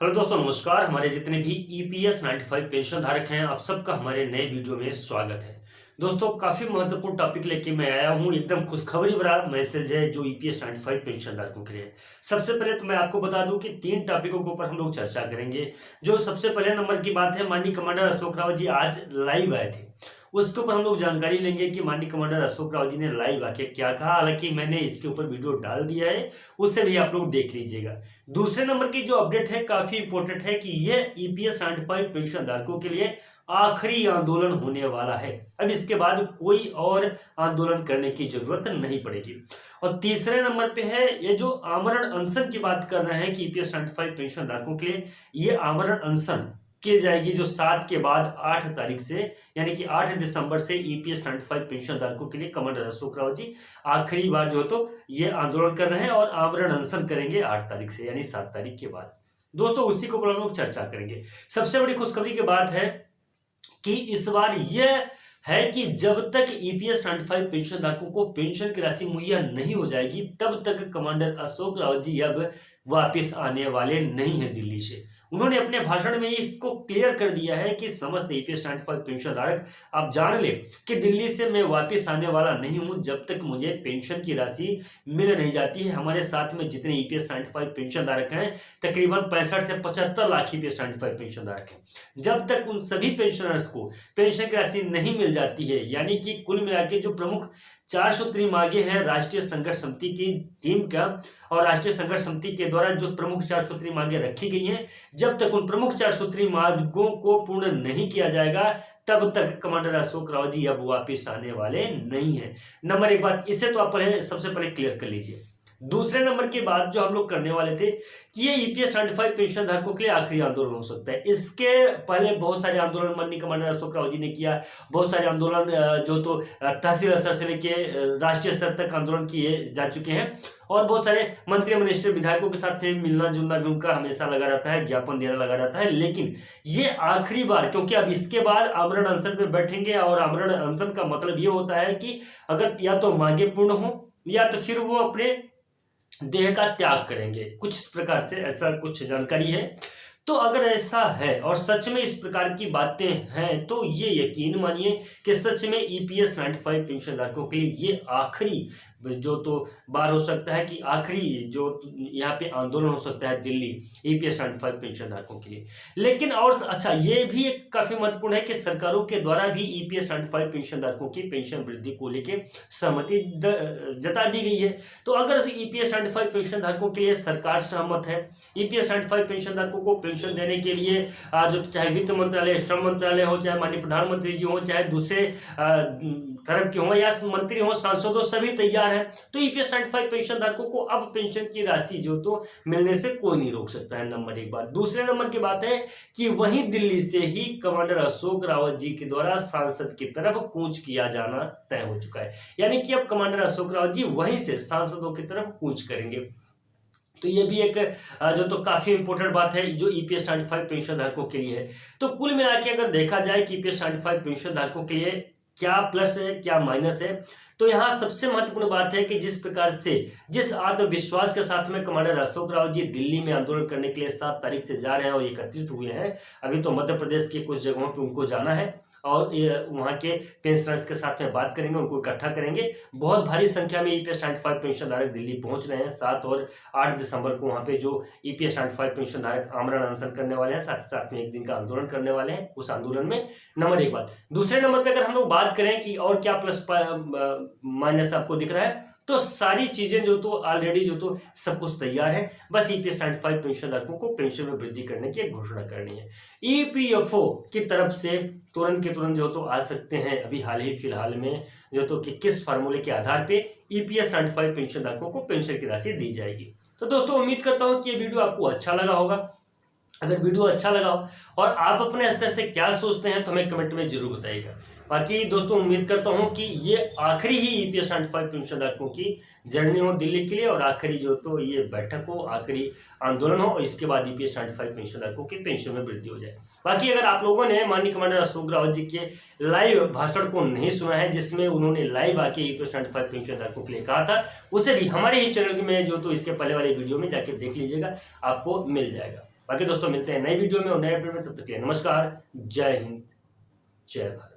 Hello दोस्तों, नमस्कार। हमारे जितने भी ईपीएस 95 पेंशन धारक हैं, आप सबका हमारे नए वीडियो में स्वागत है। दोस्तों, काफी महत्वपूर्ण टॉपिक लेके मैं आया हूं। एकदम खुशखबरी भरा मैसेज है जो ईपीएस 95 पेंशन धारकों के लिए। सबसे पहले तो मैं आपको बता दूं कि 3 टॉपिकों के ऊपर हम लोग चर्चा करेंगे। जो सबसे पहले नंबर की बात है, माननीय कमांडर अशोक रावत जी आज लाइव आए थे। उसके ऊपर हम लोग जानकारी लेंगे कि माननीय कमांडर अशोक रावत जी ने लाइव आके क्या कहा। हालांकि मैंने इसके ऊपर वीडियो डाल दिया है, उससे भी आप लोग देख लीजिएगा। दूसरे नंबर की जो अपडेट है काफी इंपॉर्टेंट है कि यह ईपीएस 95 पेंशन धारकों के लिए आखिरी आंदोलन होने वाला है। अब इसके बाद कोई और आंदोलन करने की जरूरत नहीं पड़ेगी। और तीसरे नंबर पे है ये जो आमरण अनशन की बात कर रहे हैं कि ईपीएस 95 पेंशन धारकों के लिए ये आमरण अनशन की जाएगी जो 7 के बाद 8 तारीख से, यानी कि 8 दिसंबर से ईपीएस 95 पेंशन धारकों के लिए कमांडर अशोक रावत जी आखिरी बार जो तो ये आंदोलन कर रहे हैं और आमरण अनशन करेंगे 8 तारीख से, यानी 7 तारीख के बाद। दोस्तों, उसी को हम लोग चर्चा करेंगे। सबसे बड़ी खुशखबरी की बात है कि इस बार यह है कि जब तक ईपीएस 95 पेंशन धारकों को पेंशन की राशि मुहैया नहीं हो जाएगी, तब तक कमांडर अशोक रावत जी अब वापस आने वाले नहीं हैं दिल्ली से। उन्होंने अपने भाषण में इसको क्लियर कर दिया है कि समस्त ईपीएस 95 पेंशन धारक आप जान ले कि दिल्ली से मैं वापस आने वाला नहीं हूं जब तक मुझे पेंशन की राशि मिल नहीं जाती है। हमारे साथ में जितने ईपीएस 95 पेंशन धारक हैं, तकरीबन 65 से 75 लाख ईपीएस 95 पेंशन धारक हैं। जब तक उन सभी पेंशनर्स को पेंशन की राशि नहीं मिल जाती है, यानी कि कुल मिला के जो प्रमुख 4 सूत्री मांगे हैं राष्ट्रीय संघर्ष समिति की टीम का और राष्ट्रीय संघर्ष समिति के द्वारा जो प्रमुख 4 सूत्री मांगे रखी गई हैं, जब तक उन प्रमुख 4 सूत्री मांगों को पूर्ण नहीं किया जाएगा, तब तक कमांडर अशोक रावत जी अब वापिस आने वाले नहीं है। नंबर 1 बात, इसे तो आप सबसे पहले क्लियर कर लीजिए। दूसरे नंबर की बात जो हम लोग करने वाले थे कि ये ईपीएस 95 पेंशन धारकों के लिए आखिरी आंदोलन हो सकता है। इसके पहले बहुत सारे आंदोलन माननीय कमांडर अशोक रावत जी ने किया। बहुत सारे आंदोलन जो तो तहसील स्तर से लेके राष्ट्रीय स्तर तक आंदोलन किए जा चुके हैं और बहुत सारे मंत्री मिनिस्टर विधायकों के साथ मिलना जुलना भी उनका हमेशा लगा रहता है, ज्ञापन देना लगा रहता है। लेकिन ये आखिरी बार, क्योंकि अब इसके बाद आमरण अनशन पे बैठेंगे और आमरण अनशन का मतलब ये होता है कि अगर या तो मांगे पूर्ण हो या तो फिर वो अपने देह का त्याग करेंगे। कुछ इस प्रकार से ऐसा कुछ जानकारी है। तो अगर ऐसा है और सच में इस प्रकार की बातें हैं, तो ये यकीन मानिए कि सच में ईपीएस 95 पेंशन धारकों के लिए ये आखिरी जो तो बार हो सकता है कि आखिरी जो यहाँ पे आंदोलन हो सकता है दिल्ली ईपीएस 95 पेंशन धारकों के लिए। लेकिन और अच्छा, ये भी एक काफी महत्वपूर्ण है कि सरकारों के द्वारा भी ईपीएस 95 पेंशन धारकों की पेंशन वृद्धि को लेकर सहमति जता दी गई है। तो अगर ईपीएस 95 पेंशन धारकों के लिए सरकार सहमत है, ईपीएस 95 पेंशन धारकों को पेंशन देने के लिए जो चाहे वित्त मंत्रालय, श्रम मंत्रालय हो, चाहे माननीय प्रधानमंत्री जी हो, चाहे दूसरे तरफ के हो या मंत्री हो, सांसद हो, सभी तैयार हैं, तो ईपीएस 95 पेंशन धारकों को अब पेंशन की राशि जो तो मिलने से कोई नहीं रोक सकता है। नंबर 1 बात। दूसरे नंबर की बात है कि वहीं दिल्ली से ही कमांडर अशोक रावत जी के द्वारा सांसद की तरफ कूच किया जाना तय हो चुका है, यानी कि अब कमांडर अशोक रावत जी वहीं से सांसदों की तरफ कूच करेंगे। तो ये भी एक जो तो काफी इंपॉर्टेंट बात है जो ईपीएस 95 पेंशन धारकों के लिए है। तो कुल मिला के अगर देखा जाए कि ईपीएस 95 पेंशन धारकों के लिए क्या प्लस है क्या माइनस है, तो यहाँ सबसे महत्वपूर्ण बात है कि जिस प्रकार से जिस आत्मविश्वास के साथ में कमांडर अशोक रावत जी दिल्ली में आंदोलन करने के लिए 7 तारीख से जा रहे हैं और एकत्रित हुए हैं। अभी तो मध्य प्रदेश के कुछ जगहों पे उनको जाना है और वहाँ के पेंशनर्स के साथ में बात करेंगे, उनको इकट्ठा करेंगे। बहुत भारी संख्या में ईपीएस 95 पेंशन धारक दिल्ली पहुंच रहे हैं। 7 और 8 दिसंबर को वहाँ पे जो ईपीएस 95 पेंशन धारक आमरण अनशन करने वाले हैं, साथ ही साथ में 1 दिन का आंदोलन करने वाले हैं। उस आंदोलन में नंबर 1 बात। दूसरे नंबर पर अगर हम लोग बात करें कि और क्या प्लस माइनस आपको दिख रहा है, तो सारी चीजें जो तो ऑलरेडी जो तो सब कुछ तैयार है। बस ईपीएस 95 पेंशन धारकों को पेंशन में वृद्धि करने की घोषणा करनी है। ईपीएफओ की तरफ से तुरंत के तुरंत जो तो आ सकते हैं अभी हाल ही फिलहाल में जो तो कि किस फार्मूले के आधार पे ईपीएस 95 पेंशन धारकों को पेंशन की राशि दी जाएगी। तो दोस्तों, उम्मीद करता हूं कि ये वीडियो आपको अच्छा लगा होगा। अगर वीडियो अच्छा लगा हो और आप अपने स्तर से क्या सोचते हैं तो हमें कमेंट में जरूर बताइएगा। बाकी दोस्तों, उम्मीद करता हूं कि ये आखिरी ही ईपीएस 95 पेंशन धारकों की जर्नी हो दिल्ली के लिए और आखिरी जो तो ये बैठक हो, आखिरी आंदोलन हो और इसके बाद ईपीएस 95 पेंशन धारकों की पेंशन में वृद्धि हो जाए। बाकी अगर आप लोगों ने माननीय कमांडर अशोक रावत जी के लाइव भाषण को नहीं सुना है, जिसमें उन्होंने लाइव आके ईपीएस 95 पेंशन धारकों के लिए कहा था, उसे भी हमारे ही चैनल में जो तो इसके पहले वाले वीडियो में जाके देख लीजिएगा, आपको मिल जाएगा। बाकी दोस्तों मिलते हैं नई वीडियो में और नए अपडेट में, तब तक के लिए नमस्कार, जय हिंद, जय भारत।